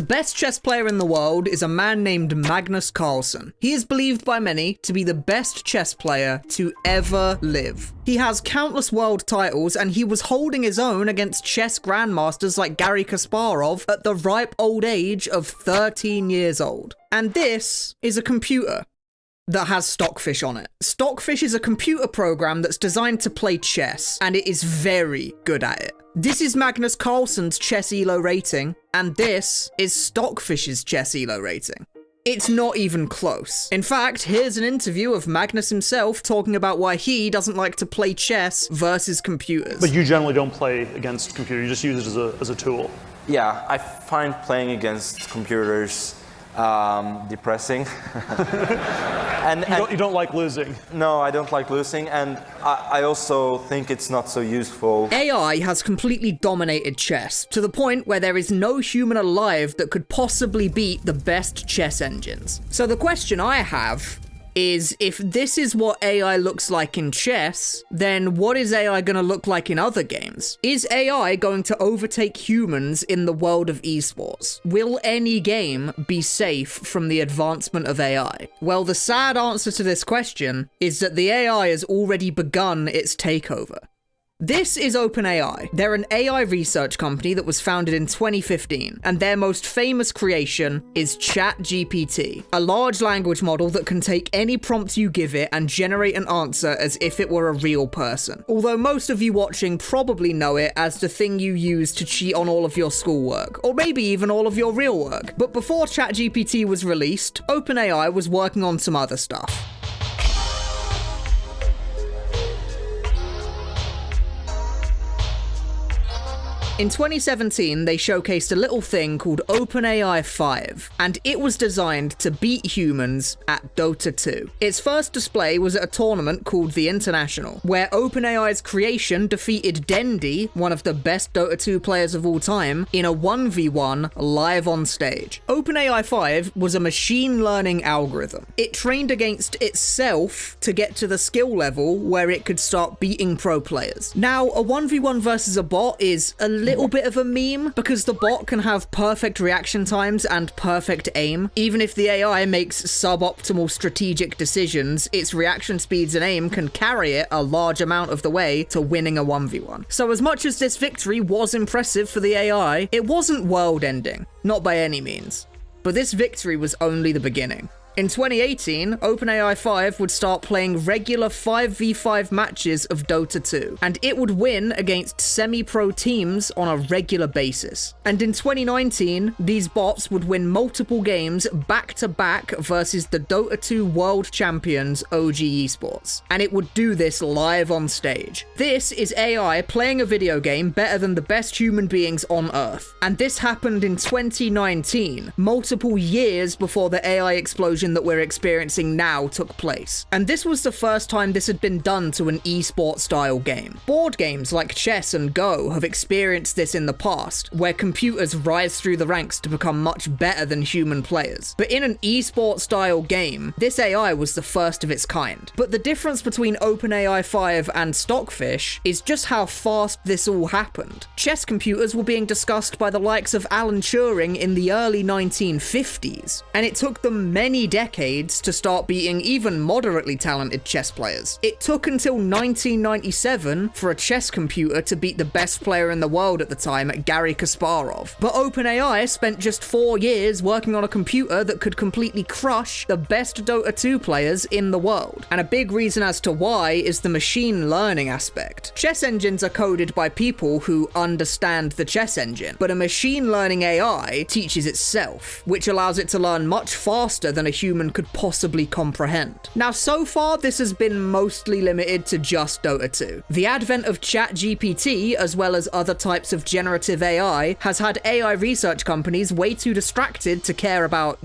The best chess player in the world is a man named Magnus Carlsen. He is believed by many to be the best chess player to ever live. He has countless world titles, and he was holding his own against chess grandmasters like Garry Kasparov at the ripe old age of 13 years old. And this is a computer that has Stockfish on it. Stockfish is a computer program that's designed to play chess, and it is very good at it. This is Magnus Carlsen's chess elo rating, and this is Stockfish's chess elo rating. It's not even close. In fact, here's an interview of Magnus himself talking about why he doesn't like to play chess versus computers. But you generally don't play against computers, you just use it as a tool. Yeah, I find playing against computers depressing. You don't like losing? No, I don't like losing, and I also think it's not so useful. AI has completely dominated chess, to the point where there is no human alive that could possibly beat the best chess engines. So the question I have is, if this is what AI looks like in chess, then what is AI going to look like in other games? Is AI going to overtake humans in the world of esports? Will any game be safe from the advancement of AI? Well, the sad answer to this question is that the AI has already begun its takeover. This is OpenAI. They're an AI research company that was founded in 2015, and their most famous creation is ChatGPT, a large language model that can take any prompt you give it and generate an answer as if it were a real person. Although most of you watching probably know it as the thing you use to cheat on all of your schoolwork, or maybe even all of your real work. But before ChatGPT was released, OpenAI was working on some other stuff. In 2017, they showcased a little thing called OpenAI 5, and it was designed to beat humans at Dota 2. Its first display was at a tournament called the International, where OpenAI's creation defeated Dendi, one of the best Dota 2 players of all time, in a 1v1 live on stage. OpenAI 5 was a machine learning algorithm. It trained against itself to get to the skill level where it could start beating pro players. Now, a 1v1 versus a bot is a little bit of a meme, because the bot can have perfect reaction times and perfect aim. Even if the AI makes suboptimal strategic decisions, its reaction speeds and aim can carry it a large amount of the way to winning a 1v1. So as much as this victory was impressive for the AI, it wasn't world-ending, not by any means. But this victory was only the beginning. In 2018, OpenAI 5 would start playing regular 5v5 matches of Dota 2, and it would win against semi-pro teams on a regular basis. And in 2019, these bots would win multiple games back-to-back versus the Dota 2 world champions OG Esports, and it would do this live on stage. This is AI playing a video game better than the best human beings on Earth, and this happened in 2019, multiple years before the AI explosion that we're experiencing now took place. And this was the first time this had been done to an esports style game. Board games like chess and Go have experienced this in the past, where computers rise through the ranks to become much better than human players. But in an esports style game, this AI was the first of its kind. But the difference between OpenAI 5 and Stockfish is just how fast this all happened. Chess computers were being discussed by the likes of Alan Turing in the early 1950s, and it took them many decades to start beating even moderately talented chess players. It took until 1997 for a chess computer to beat the best player in the world at the time, Garry Kasparov. But OpenAI spent just 4 years working on a computer that could completely crush the best Dota 2 players in the world. And a big reason as to why is the machine learning aspect. Chess engines are coded by people who understand the chess engine, but a machine learning AI teaches itself, which allows it to learn much faster than a human could possibly comprehend. Now, so far, this has been mostly limited to just Dota 2. The advent of ChatGPT, as well as other types of generative AI, has had AI research companies way too distracted to care about,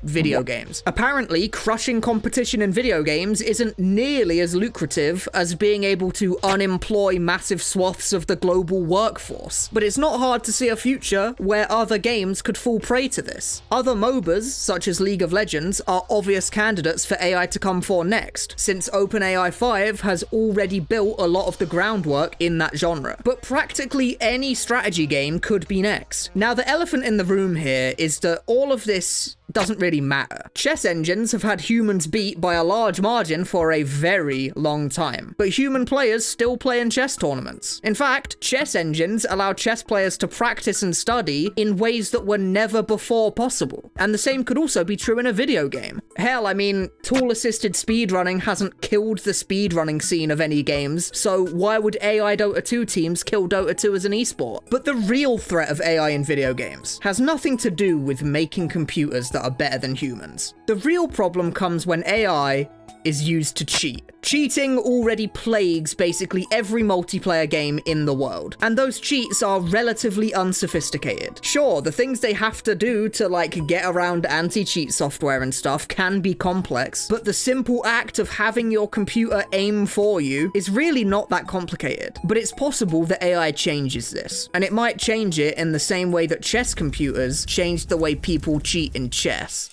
video games. Apparently, crushing competition in video games isn't nearly as lucrative as being able to unemploy massive swaths of the global workforce. But it's not hard to see a future where other games could fall prey to this. Other MOBAs, such as League of Legends, engines are obvious candidates for AI to come for next, since OpenAI 5 has already built a lot of the groundwork in that genre. But practically any strategy game could be next. Now, the elephant in the room here is that all of this doesn't really matter. Chess engines have had humans beat by a large margin for a very long time, but human players still play in chess tournaments. In fact, chess engines allow chess players to practice and study in ways that were never before possible. And the same could also be true in a video game. Hell, I mean, tool-assisted speedrunning hasn't killed the speedrunning scene of any games, so why would AI Dota 2 teams kill Dota 2 as an esport? But the real threat of AI in video games has nothing to do with making computers that are better than humans. The real problem comes when AI is used to cheat. Cheating already plagues basically every multiplayer game in the world, and those cheats are relatively unsophisticated. Sure, the things they have to do to like get around anti-cheat software and stuff can be complex, but the simple act of having your computer aim for you is really not that complicated. But it's possible that AI changes this, and it might change it in the same way that chess computers changed the way people cheat in chess.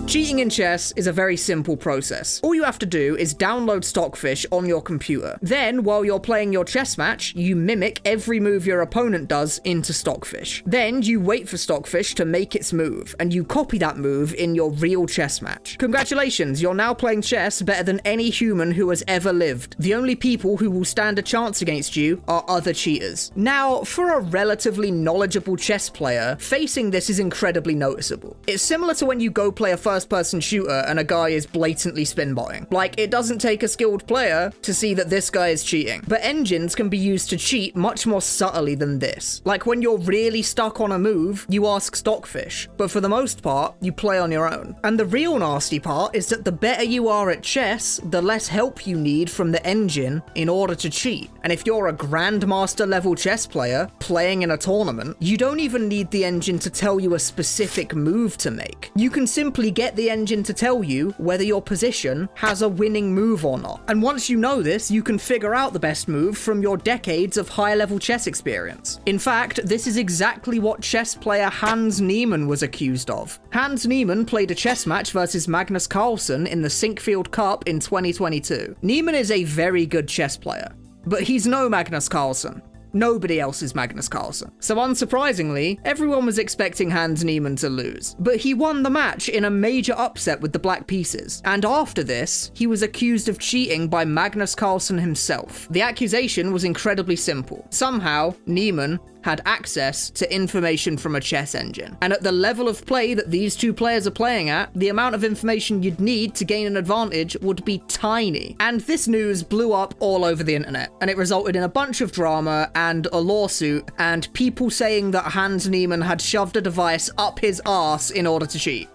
Cheating in chess is a very simple process. All you have to do is download Stockfish on your computer. Then, while you're playing your chess match, you mimic every move your opponent does into Stockfish. Then, you wait for Stockfish to make its move, and you copy that move in your real chess match. Congratulations, you're now playing chess better than any human who has ever lived. The only people who will stand a chance against you are other cheaters. Now, for a relatively knowledgeable chess player, facing this is incredibly noticeable. It's similar to when you go play a first-person shooter and a guy is blatantly spin-botting. Like, it doesn't take a skilled player to see that this guy is cheating. But engines can be used to cheat much more subtly than this. Like, when you're really stuck on a move, you ask Stockfish. But for the most part, you play on your own. And the real nasty part is that the better you are at chess, the less help you need from the engine in order to cheat. And if you're a grandmaster level chess player playing in a tournament, you don't even need the engine to tell you a specific move to make. You can simply get the engine to tell you whether your position has a winning move or not. And once you know this, you can figure out the best move from your decades of high-level chess experience. In fact, this is exactly what chess player Hans Niemann was accused of. Hans Niemann played a chess match versus Magnus Carlsen in the Sinkfield Cup in 2022. Niemann is a very good chess player, but he's no Magnus Carlsen. Nobody else is Magnus Carlsen. So unsurprisingly, everyone was expecting Hans Niemann to lose. But he won the match in a major upset with the black pieces. And after this, he was accused of cheating by Magnus Carlsen himself. The accusation was incredibly simple. Somehow, Niemann had access to information from a chess engine. And at the level of play that these two players are playing at, the amount of information you'd need to gain an advantage would be tiny. And this news blew up all over the internet, and it resulted in a bunch of drama and a lawsuit, and people saying that Hans Niemann had shoved a device up his arse in order to cheat.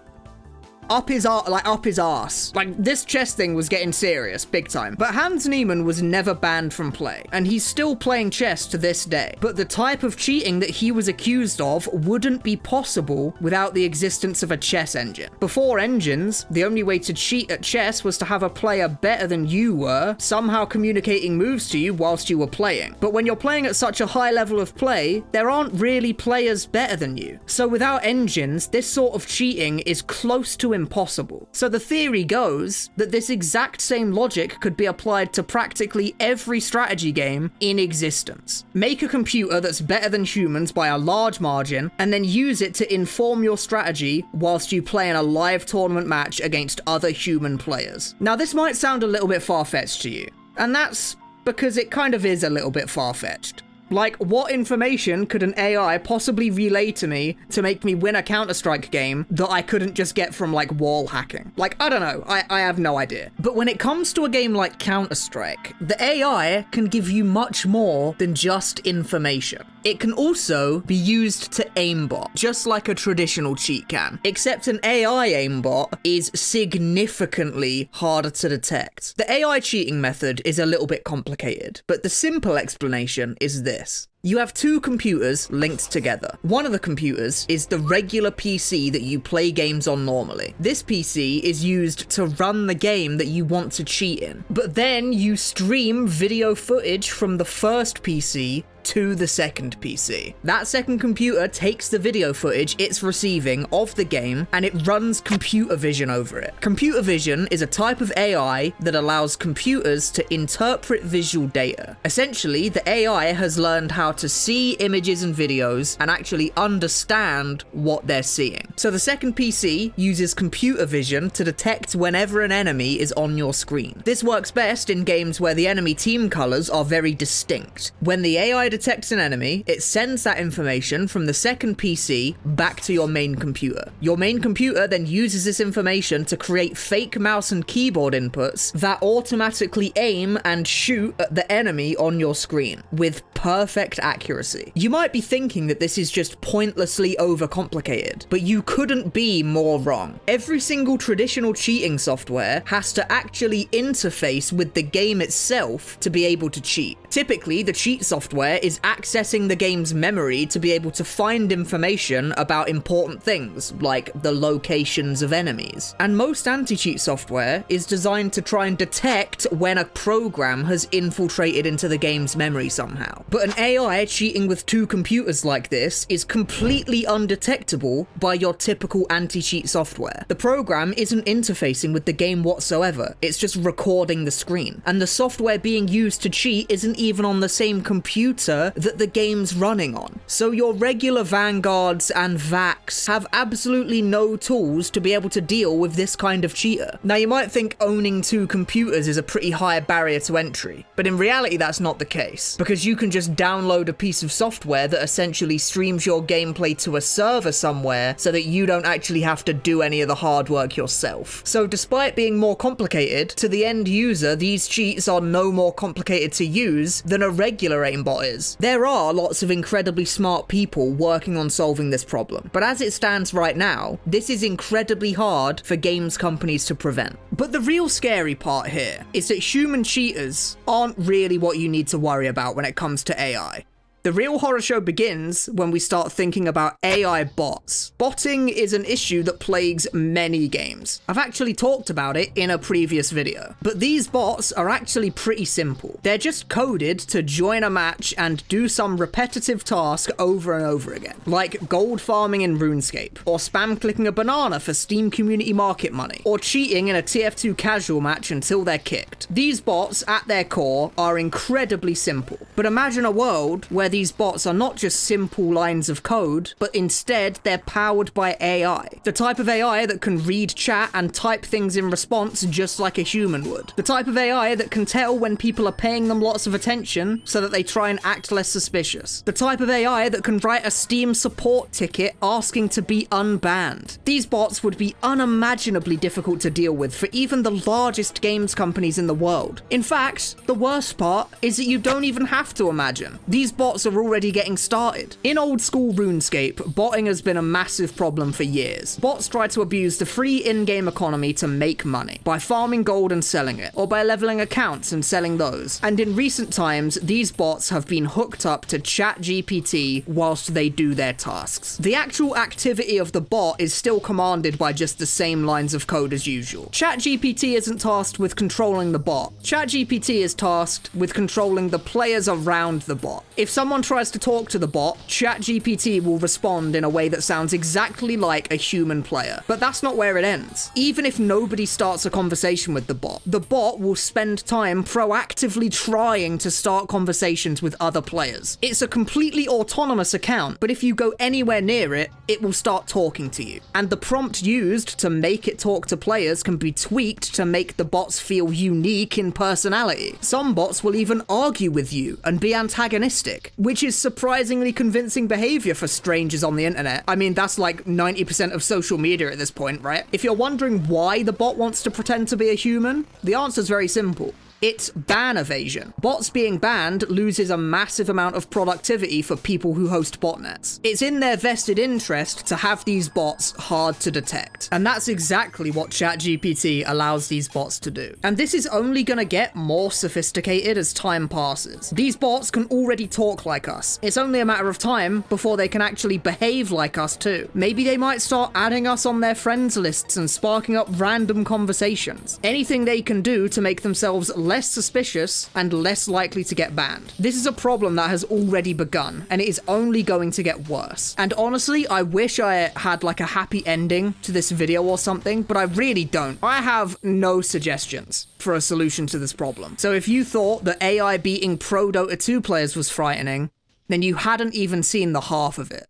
Up his arse. Like, this chess thing was getting serious, big time. But Hans Niemann was never banned from play, and he's still playing chess to this day. But the type of cheating that he was accused of wouldn't be possible without the existence of a chess engine. Before engines, the only way to cheat at chess was to have a player better than you were, somehow communicating moves to you whilst you were playing. But when you're playing at such a high level of play, there aren't really players better than you. So without engines, this sort of cheating is close to impossible. So the theory goes that this exact same logic could be applied to practically every strategy game in existence. Make a computer that's better than humans by a large margin, and then use it to inform your strategy whilst you play in a live tournament match against other human players. Now, this might sound a little bit far-fetched to you, and that's because it kind of is a little bit far-fetched. Like, what information could an AI possibly relay to me to make me win a Counter-Strike game that I couldn't just get from, like, wall hacking? Like, I don't know. I have no idea. But when it comes to a game like Counter-Strike, the AI can give you much more than just information. It can also be used to aimbot, just like a traditional cheat can. Except an AI aimbot is significantly harder to detect. The AI cheating method is a little bit complicated, but the simple explanation is this. You have two computers linked together. One of the computers is the regular PC that you play games on normally. This PC is used to run the game that you want to cheat in. But then you stream video footage from the first PC to the second PC. That second computer takes the video footage it's receiving of the game and it runs computer vision over it. Computer vision is a type of AI that allows computers to interpret visual data. Essentially, the AI has learned how to see images and videos and actually understand what they're seeing. So the second PC uses computer vision to detect whenever an enemy is on your screen. This works best in games where the enemy team colors are very distinct. When the AI detects an enemy, it sends that information from the second PC back to your main computer. Your main computer then uses this information to create fake mouse and keyboard inputs that automatically aim and shoot at the enemy on your screen with perfect accuracy. You might be thinking that this is just pointlessly overcomplicated, but you couldn't be more wrong. Every single traditional cheating software has to actually interface with the game itself to be able to cheat. Typically, the cheat software is accessing the game's memory to be able to find information about important things, like the locations of enemies. And most anti-cheat software is designed to try and detect when a program has infiltrated into the game's memory somehow. But an AI cheating with two computers like this is completely undetectable by your typical anti-cheat software. The program isn't interfacing with the game whatsoever, it's just recording the screen. And the software being used to cheat isn't even on the same computer that the game's running on. So your regular Vanguards and VACs have absolutely no tools to be able to deal with this kind of cheater. Now you might think owning two computers is a pretty high barrier to entry, but in reality that's not the case, because you can just download a piece of software that essentially streams your gameplay to a server somewhere so that you don't actually have to do any of the hard work yourself. So despite being more complicated, to the end user, these cheats are no more complicated to use than a regular aimbot is. There are lots of incredibly smart people working on solving this problem, but as it stands right now, this is incredibly hard for games companies to prevent. But the real scary part here is that human cheaters aren't really what you need to worry about when it comes to AI. The real horror show begins when we start thinking about AI bots. Botting is an issue that plagues many games. I've actually talked about it in a previous video. But these bots are actually pretty simple. They're just coded to join a match and do some repetitive task over and over again, like gold farming in RuneScape, or spam clicking a banana for Steam Community Market money, or cheating in a TF2 casual match until they're kicked. These bots, at their core, are incredibly simple. But imagine a world where these bots are not just simple lines of code, but instead they're powered by AI. The type of AI that can read chat and type things in response just like a human would. The type of AI that can tell when people are paying them lots of attention so that they try and act less suspicious. The type of AI that can write a Steam support ticket asking to be unbanned. These bots would be unimaginably difficult to deal with for even the largest games companies in the world. In fact, the worst part is that you don't even have to imagine. These bots are already getting started. In old school RuneScape, botting has been a massive problem for years. Bots try to abuse the free in-game economy to make money, by farming gold and selling it, or by leveling accounts and selling those. And in recent times, these bots have been hooked up to ChatGPT whilst they do their tasks. The actual activity of the bot is still commanded by just the same lines of code as usual. ChatGPT isn't tasked with controlling the bot. ChatGPT is tasked with controlling the players around the bot. If someone tries to talk to the bot, ChatGPT will respond in a way that sounds exactly like a human player. But that's not where it ends. Even if nobody starts a conversation with the bot will spend time proactively trying to start conversations with other players. It's a completely autonomous account, but if you go anywhere near it, it will start talking to you. And the prompt used to make it talk to players can be tweaked to make the bots feel unique in personality. Some bots will even argue with you and be antagonistic, which is surprisingly convincing behavior for strangers on the internet. I mean, that's like 90% of social media at this point, right? If you're wondering why the bot wants to pretend to be a human, the answer's very simple. It's ban evasion. Bots being banned loses a massive amount of productivity for people who host botnets. It's in their vested interest to have these bots hard to detect. And that's exactly what ChatGPT allows these bots to do. And this is only gonna get more sophisticated as time passes. These bots can already talk like us. It's only a matter of time before they can actually behave like us too. Maybe they might start adding us on their friends lists and sparking up random conversations. Anything they can do to make themselves less suspicious, and less likely to get banned. This is a problem that has already begun, and it is only going to get worse. And honestly, I wish I had like a happy ending to this video or something, but I really don't. I have no suggestions for a solution to this problem. So if you thought that AI beating pro Dota 2 players was frightening, then you hadn't even seen the half of it.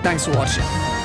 Thanks for watching.